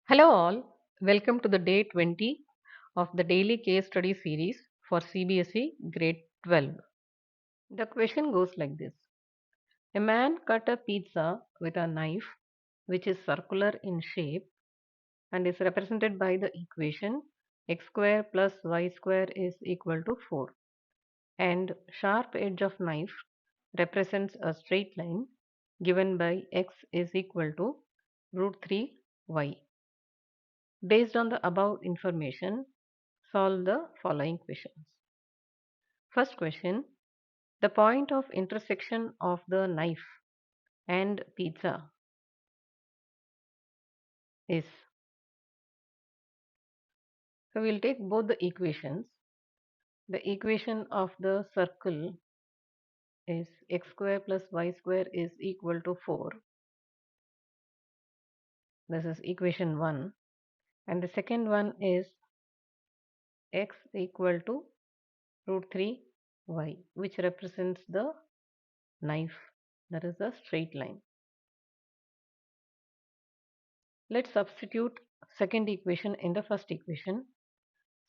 Hello, all. Welcome to the day 20 of the daily case study series for Cbse grade 12. The question goes like this: a man cut a pizza with a knife which is circular in shape and is represented by the equation x square plus y square is equal to 4, and sharp edge of knife represents a straight line given by x is equal to root 3y. Based on the above information, solve the following questions. First question: the point of intersection of the knife and pizza is. So we'll take both the equations. The equation of the circle is x square plus y square is equal to 4. This is equation 1. And the second one is x equal to root 3y, which represents the knife, that is the straight line. Let's substitute second equation in the first equation.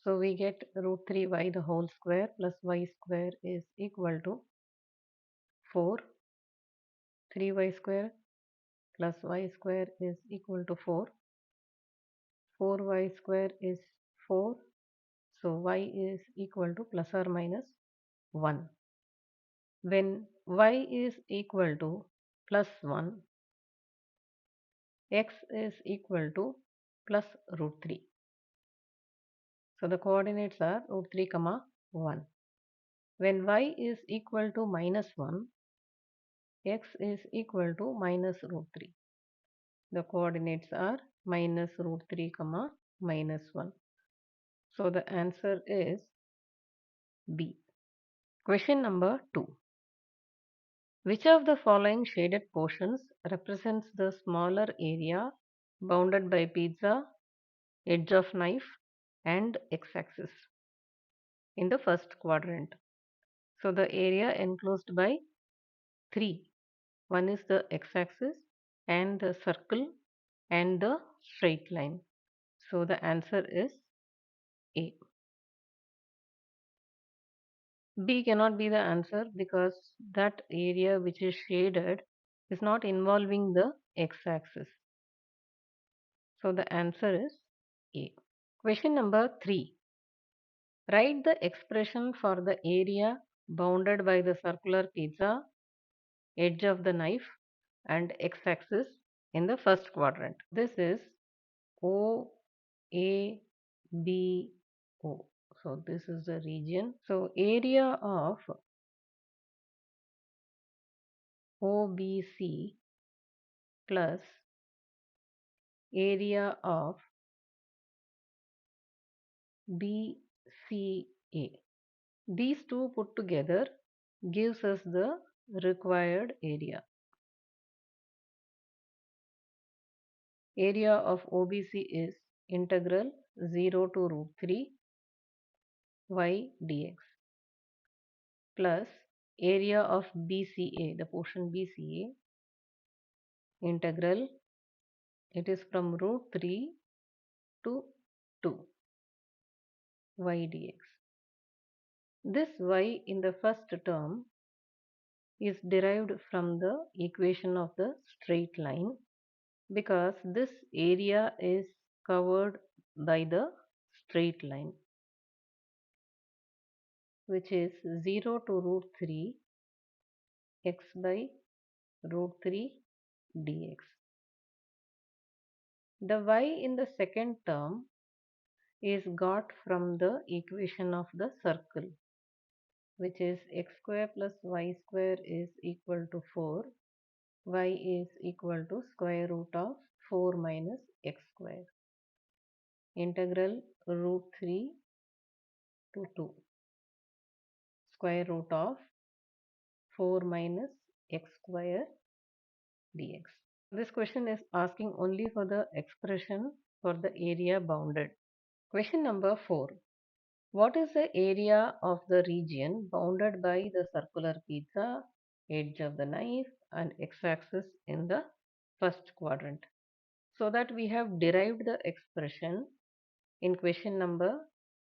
So we get root 3y the whole square plus y square is equal to 4. 3y square plus y square is equal to 4. 4y square is 4. So y is equal to plus or minus 1. When y is equal to plus 1, x is equal to plus root 3. So the coordinates are root 3 comma 1. When y is equal to minus 1, x is equal to minus root 3. The coordinates are minus root 3 comma minus 1. So the answer is B. Question number 2. Which of the following shaded portions represents the smaller area bounded by pizza, edge of knife and x-axis in the first quadrant? So the area enclosed by 3. One is the x-axis and the circle and the straight line. So the answer is A. B cannot be the answer because that area which is shaded is not involving the x-axis. So the answer is A. Question number 3. Write the expression for the area bounded by the circular pizza, edge of the knife and x-axis in the first quadrant. This is O, A, B, O. So this is the region. So area of OBC plus area of BCA. These two put together gives us the required area. Area of OBC is integral 0 to root 3 y dx plus area of BCA, the portion BCA, integral, it is from root 3 to 2 y dx. This y in the first term is derived from the equation of the straight line because this area is covered by the straight line, which is 0 to root 3 x by root 3 dx. The y in the second term is got from the equation of the circle, which is x square plus y square is equal to 4. Y is equal to square root of 4 minus x square. Integral root 3 to 2. Square root of 4 minus x square dx. This question is asking only for the expression for the area bounded. Question number 4. What is the area of the region bounded by the circular pizza, edge of the knife and x-axis in the first quadrant? So that we have derived the expression in question number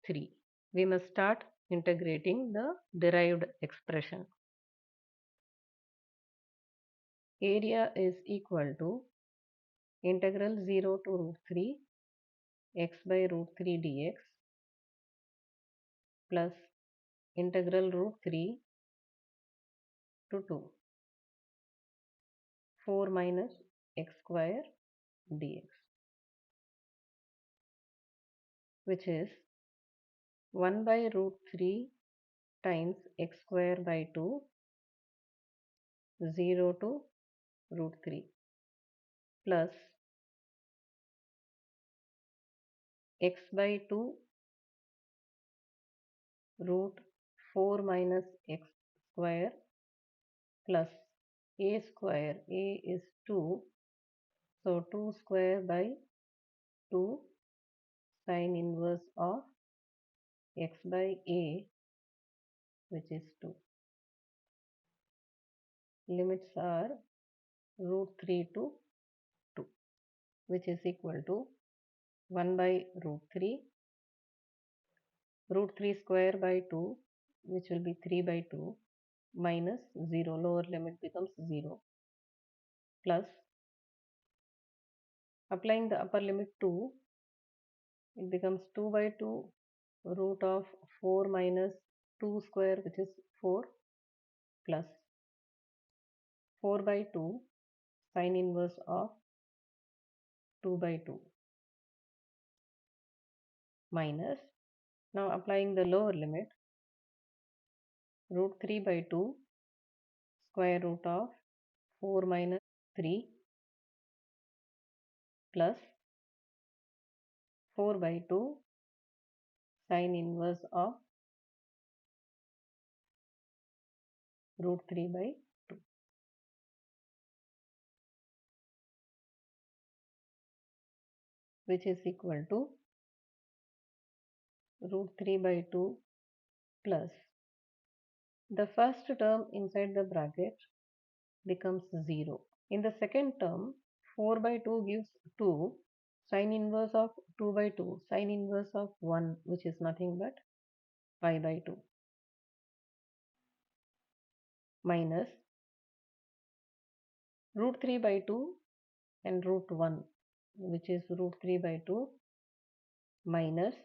3. We must start integrating the derived expression. Area is equal to integral 0 to root 3 x by root 3 dx plus integral root 3 to 2 4 minus x square dx, which is 1 by root 3 times x square by 2, 0 to root 3 plus x by 2 root 4 minus x square plus a square. A is 2, so 2 square by 2 sine inverse of x by a, which is 2. Limits are root 3 to 2, which is equal to 1 by root 3 square by 2, which will be 3 by 2, minus 0, lower limit becomes 0, plus applying the upper limit 2, it becomes 2 by 2 root of 4 minus 2 square, which is 4, plus 4 by 2 sine inverse of 2 by 2, minus, now applying the lower limit, root 3 by 2 square root of 4 minus 3 plus 4 by 2 sine inverse of root 3 by 2, which is equal to root 3 by 2 plus the first term inside the bracket becomes 0. In the second term, 4 by 2 gives 2, sine inverse of 2 by 2, sine inverse of 1, which is nothing but pi by 2, minus root 3 by 2 and root 1, which is root 3 by 2, minus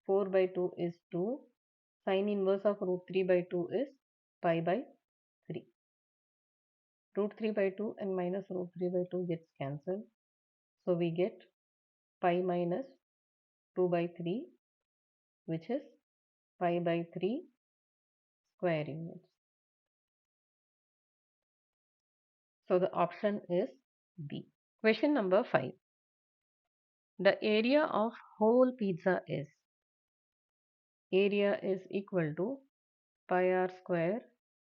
4 by 2 is 2, sine inverse of root 3 by 2 is pi by 3. Root 3 by 2 and minus root 3 by 2 gets cancelled. So we get pi minus 2 by 3, which is pi by 3 square units. So the option is B. Question number 5. The area of whole pizza is equal to pi r square,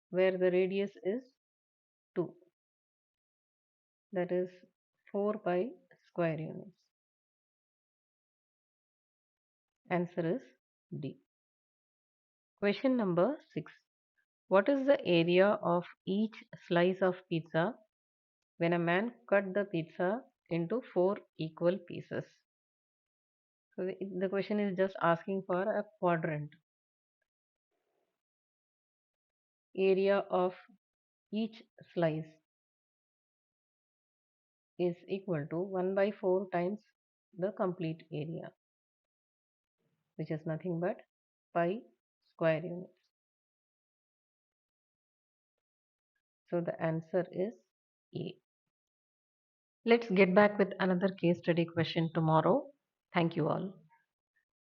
where the radius is 2, that is 4 pi square units. Answer is D. Question number 6. What is the area of each slice of pizza when a man cut the pizza into 4 equal pieces? So the question is just asking for a quadrant. Area of each slice is equal to 1 by 4 times the complete area, which is nothing but pi square units. So the answer is A. Let's get back with another case study question tomorrow. Thank you all.